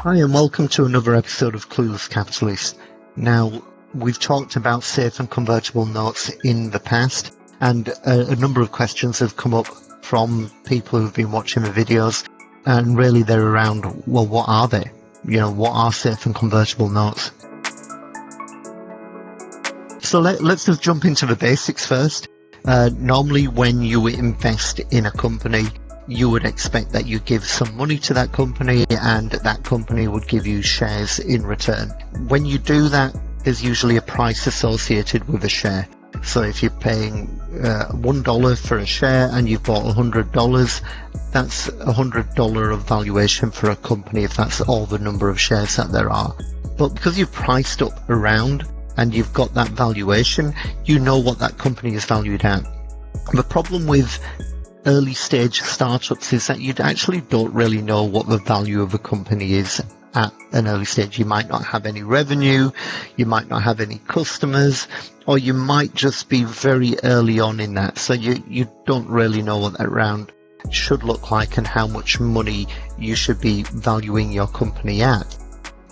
Hi and welcome to another episode of Clueless Capitalist. Now, we've talked about safe and convertible notes in the past, and a number of questions have come up from people who've been watching the videos, and really they're around, well, what are they? What are safe and convertible notes? So let's just jump into the basics first. Normally when you invest in a company, you would expect that you give some money to that company and that company would give you shares in return. When you do that, there's usually a price associated with a share. So if you're paying $1 for a share and you've bought $100, that's $100 of valuation for a company if that's all the number of shares that there are. But because you've priced up around and you've got that valuation, you know what that company is valued at. The problem with early stage startups is that you actually don't really know what the value of a company is at an early stage. You might not have any revenue, you might not have any customers, or you might just be very early on in that. So you don't really know what that round should look like and how much money you should be valuing your company at.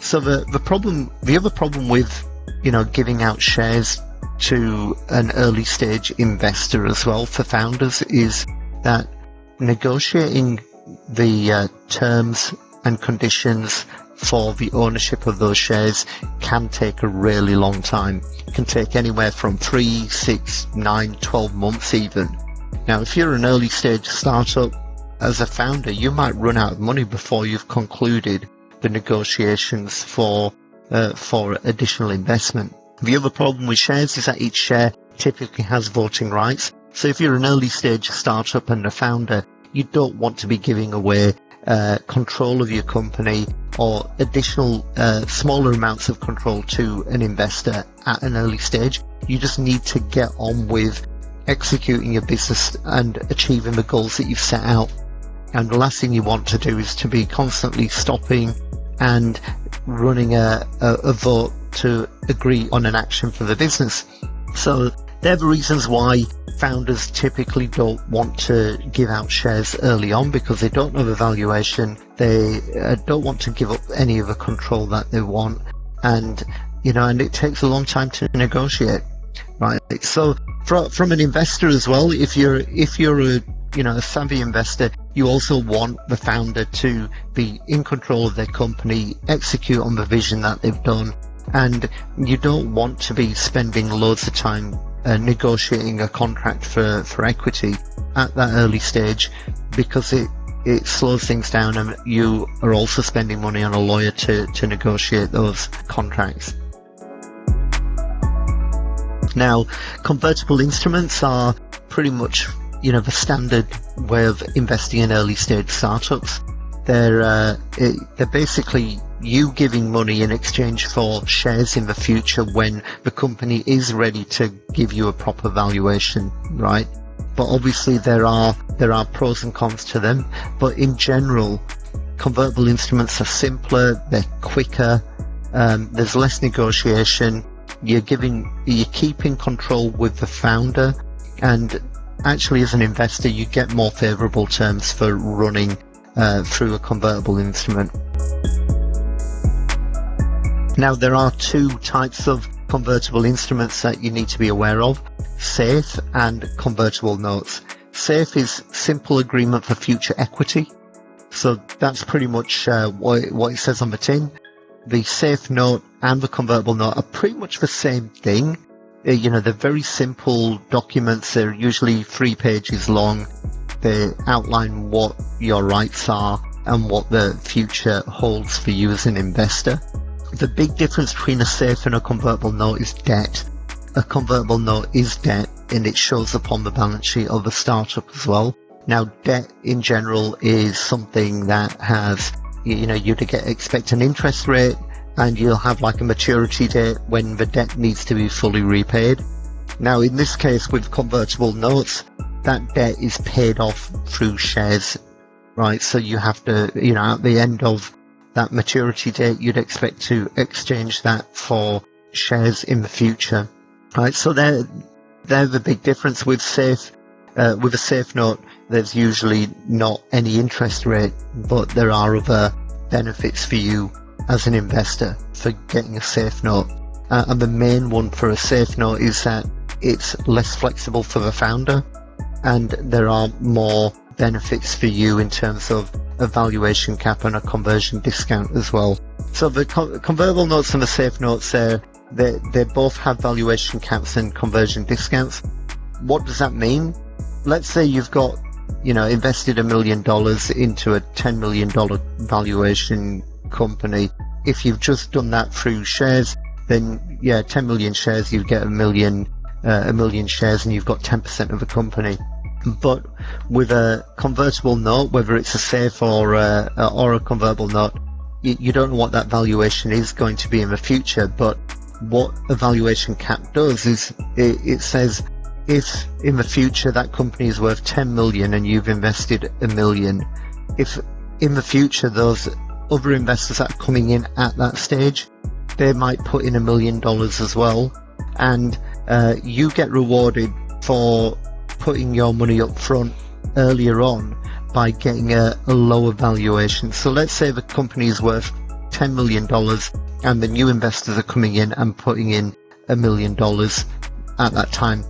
So the other problem with giving out shares to an early stage investor as well for founders is that negotiating the terms and conditions for the ownership of those shares can take a really long time. It can take anywhere from 3, 6, 9, 12 months even. Now, if you're an early stage startup, as a founder, you might run out of money before you've concluded the negotiations for additional investment. The other problem with shares is that each share typically has voting rights. So if you're an early stage startup and a founder, you don't want to be giving away control of your company or additional smaller amounts of control to an investor at an early stage. You just need to get on with executing your business and achieving the goals that you've set out. And the last thing you want to do is to be constantly stopping and running a vote to agree on an action for the business. So they're the reasons why founders typically don't want to give out shares early on, because they don't know the valuation, they don't want to give up any of the control that they want, and it takes a long time to negotiate, right? So from an investor as well, if you're a savvy investor, you also want the founder to be in control of their company, execute on the vision that they've done, and you don't want to be spending loads of time negotiating a contract for equity at that early stage, because it slows things down and you are also spending money on a lawyer to negotiate those contracts. Now, convertible instruments are pretty much the standard way of investing in early stage startups. They're basically you giving money in exchange for shares in the future when the company is ready to give you a proper valuation, right? But obviously there are pros and cons to them. But in general, convertible instruments are simpler, they're quicker, there's less negotiation, you're keeping control with the founder, and actually as an investor you get more favorable terms for running through a convertible instrument. Now, there are two types of convertible instruments that you need to be aware of: safe and convertible notes. Safe is simple agreement for future equity. So that's pretty much what it says on the tin. The safe note and the convertible note are pretty much the same thing. They're very simple documents. They're usually 3 pages long. They outline what your rights are and what the future holds for you as an investor. The big difference between a safe and a convertible note is debt. A convertible note is debt, and it shows up on the balance sheet of a startup as well. Now, debt in general is something that has, you'd expect an interest rate, and you'll have like a maturity date when the debt needs to be fully repaid. Now, in this case with convertible notes, that debt is paid off through shares, right? So you have to, at the end of that maturity date, you'd expect to exchange that for shares in the future, right? So they're the big difference with safe. With a safe note, there's usually not any interest rate, but there are other benefits for you as an investor for getting a safe note. And the main one for a safe note is that it's less flexible for the founder, and there are more benefits for you in terms of a valuation cap and a conversion discount as well. So the convertible notes and the safe notes, they both have valuation caps and conversion discounts. What does that mean? Let's say you've got, invested $1 million into a $10 million valuation company. If you've just done that through shares, then 10 million shares, you get a million shares, and you've got 10% of the company. But with a convertible note, whether it's a safe or a convertible note, you don't know what that valuation is going to be in the future. But what a valuation cap does is it says, if in the future that company is worth 10 million and you've invested $1 million, if in the future those other investors that are coming in at that stage, they might put in $1 million as well, and you get rewarded for putting your money up front earlier on by getting a lower valuation. So let's say the company is worth $10 million and the new investors are coming in and putting in $1 million at that time.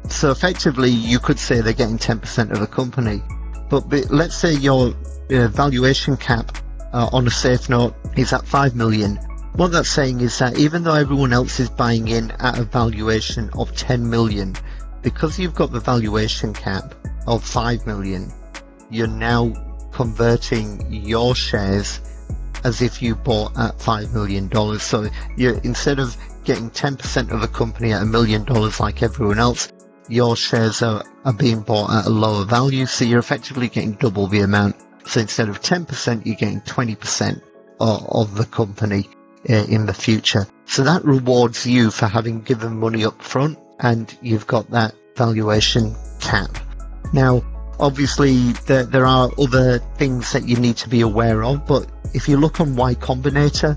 So effectively you could say they're getting 10% of the company. But let's say your valuation cap on a safe note is at 5 million. What that's saying is that even though everyone else is buying in at a valuation of 10 million, because you've got the valuation cap of 5 million, you're now converting your shares as if you bought at $5 million. So you're, instead of getting 10% of the company at $1 million like everyone else, your shares are being bought at a lower value, so you're effectively getting double the amount. So instead of 10%, you're getting 20% of the company in the future. So that rewards you for having given money up front, and you've got that valuation cap. Now, obviously, there are other things that you need to be aware of, but if you look on Y Combinator's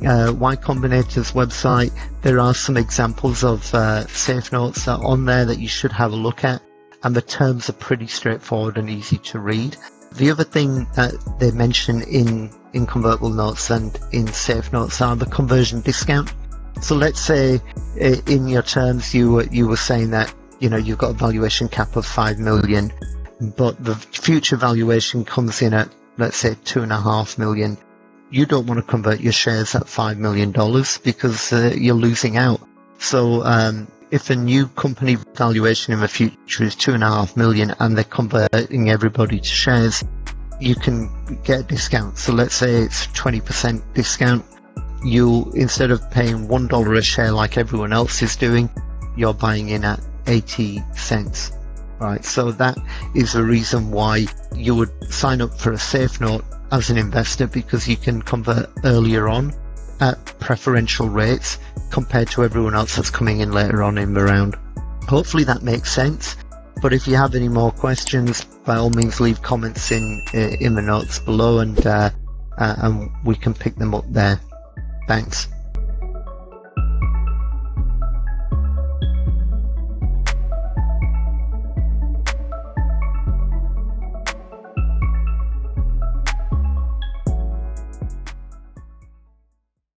website, there are some examples of safe notes that are on there that you should have a look at, and the terms are pretty straightforward and easy to read. The other thing that they mention in convertible notes and in safe notes are the conversion discount. So let's say in your terms you were saying that you've got a valuation cap of 5 million, but the future valuation comes in at, let's say, 2.5 million. You don't want to convert your shares at $5 million because you're losing out. So if a new company valuation in the future is 2.5 million and they're converting everybody to shares, you can get a discount. So let's say it's 20% discount. You, instead of paying $1 a share like everyone else is doing, you're buying in at 80 cents. Right, so that is the reason why you would sign up for a safe note as an investor, because you can convert earlier on at preferential rates compared to everyone else that's coming in later on in the round. Hopefully that makes sense, but if you have any more questions, by all means leave comments in the notes below, and we can pick them up there. Thanks.